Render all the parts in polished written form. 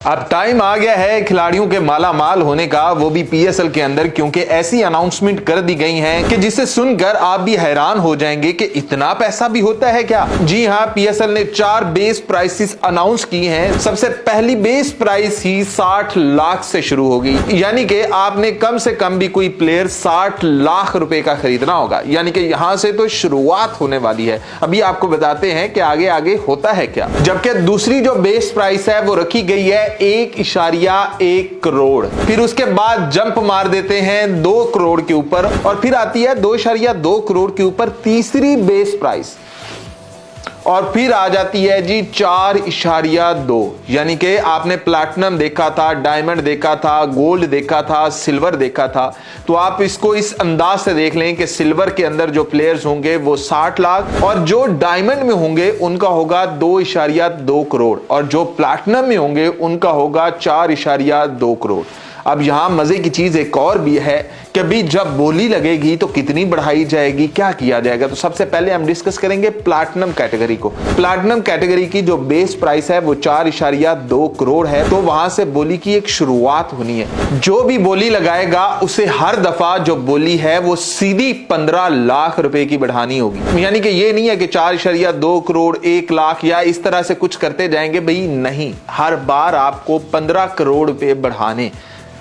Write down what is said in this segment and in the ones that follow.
अब टाइम आ गया है खिलाड़ियों के माला माल होने का, वो भी पीएसएल के अंदर, क्योंकि ऐसी अनाउंसमेंट कर दी गई हैं कि जिसे सुनकर आप भी हैरान हो जाएंगे कि इतना पैसा भी होता है क्या। जी हां, पीएसएल ने 4 बेस प्राइसेस अनाउंस की हैं। सबसे पहली बेस प्राइस ही 60 लाख से शुरू होगी, यानी कि आपने कम से कम भी कोई प्लेयर 60 लाख रुपए का खरीदना होगा, यानी कि यहां से तो शुरुआत होने वाली है। अभी आपको बताते हैं कि आगे आगे होता है क्या। जबकि दूसरी जो बेस प्राइस है वो रखी गई है 1.1 करोड़। फिर उसके बाद जंप मार देते हैं 2 करोड़ के ऊपर, और फिर आती है 2.2 करोड़ के ऊपर तीसरी बेस प्राइस, और फिर आ जाती है जी 4.2। यानी कि आपने प्लैटिनम देखा था, डायमंड देखा था, गोल्ड देखा था, सिल्वर देखा था, तो आप इसको इस अंदाज से देख लें कि सिल्वर के अंदर जो प्लेयर्स होंगे वो 60 लाख, और जो डायमंड में होंगे उनका होगा 2.2 करोड़, और जो प्लैटिनम में होंगे उनका होगा 4.2 करोड़। अब यहां मजे की चीज एक और भी है कि अभी जब बोली लगेगी तो कितनी बढ़ाई जाएगी, क्या किया जाएगा। तो सबसे पहले हम डिस्कस करेंगे प्लैटिनम कैटेगरी को। प्लैटिनम कैटेगरी की जो बेस प्राइस है वो 4.2 करोड़ है, तो वहां से बोली की एक शुरुआत होनी है। जो भी बोली लगाएगा उसे हर दफा जो बोली है वो सीधी 15 लाख रुपए की बढ़ानी होगी। यानी कि ये नहीं है कि 4.2 करोड़ 1 लाख या इस तरह से कुछ करते जाएंगे, भाई नहीं, हर बार आपको 15 करोड़ रुपए बढ़ाने।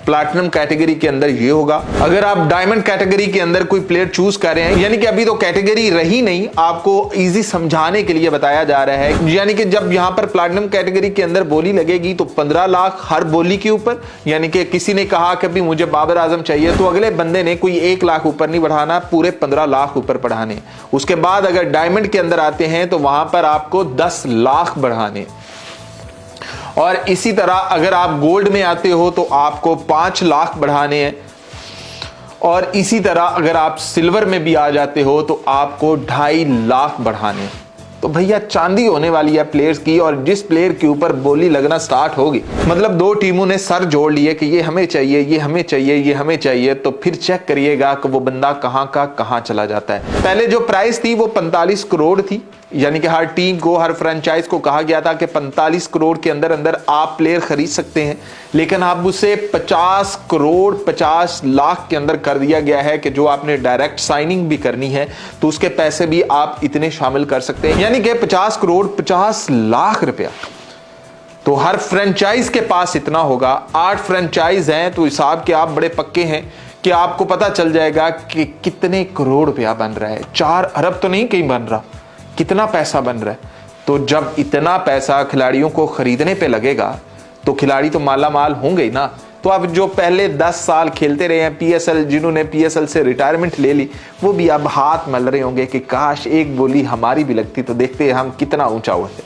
प्लैटिनम कैटेगरी के अंदर ये होगा। अगर आप डायमंड कैटेगरी के अंदर कोई प्लेयर चूज कर रहे हैं, यानी कि अभी तो कैटेगरी रही नहीं, आपको इजी समझाने के लिए बताया जा रहा है, यानी कि जब यहां पर प्लैटिनम कैटेगरी के अंदर बोली लगेगी तो 15 लाख हर बोली के ऊपर। यानी कि किसी ने कहा कि भी मुझे बाबर आजम चाहिए, तो अगले बंदे ने कोई 1 लाख ऊपर नहीं बढ़ाना, पूरे 15 लाख ऊपर बढ़ाने। उसके बाद अगर डायमंड के अंदर आते हैं तो वहां पर आपको 10 लाख बढ़ाने, और इसी तरह अगर आप गोल्ड में आते हो तो आपको 5 लाख बढ़ाने हैं, और इसी तरह अगर आप सिल्वर में भी आ जाते हो तो आपको 2.5 लाख बढ़ाने। तो भैया चांदी होने वाली है प्लेयर्स की, और जिस प्लेयर के ऊपर बोली लगना स्टार्ट होगी, मतलब 2 टीमों ने सर जोड़ लिए कि ये हमें चाहिए, ये हमें चाहिए, ये हमें चाहिए, तो फिर चेक करिएगा कि वो बंदा कहां का कहां चला जाता है। पहले जो प्राइस थी वो 45 करोड़ थी, यानी कि हर टीम को, हर फ्रेंचाइज को कहा गया था कि 45 करोड़ के अंदर अंदर आप प्लेयर खरीद सकते हैं, लेकिन अब उसे 50 करोड़ 50 लाख के अंदर कर दिया गया है कि जो आपने डायरेक्ट साइनिंग भी करनी है तो उसके पैसे भी आप इतने शामिल कर सकते हैं, यानी कि 50 करोड़ 50 लाख रुपया। तो हर फ्रेंचाइज के पास इतना होगा। 8 फ्रेंचाइज हैं, तो हिसाब के आप बड़े पक्के हैं कि आपको पता चल जाएगा कि कितने करोड़ रुपया बन रहा है। 4 अरब तो नहीं कहीं बन रहा, कितना पैसा बन रहा है। तो जब इतना पैसा खिलाड़ियों को खरीदने पे लगेगा तो खिलाड़ी तो माला माल होंगे ही ना। तो अब जो पहले 10 साल खेलते रहे हैं पीएसएल, जिन्होंने पीएसएल से रिटायरमेंट ले ली, वो भी अब हाथ मल रहे होंगे कि काश एक बोली हमारी भी लगती तो देखते हम कितना ऊंचा उठते।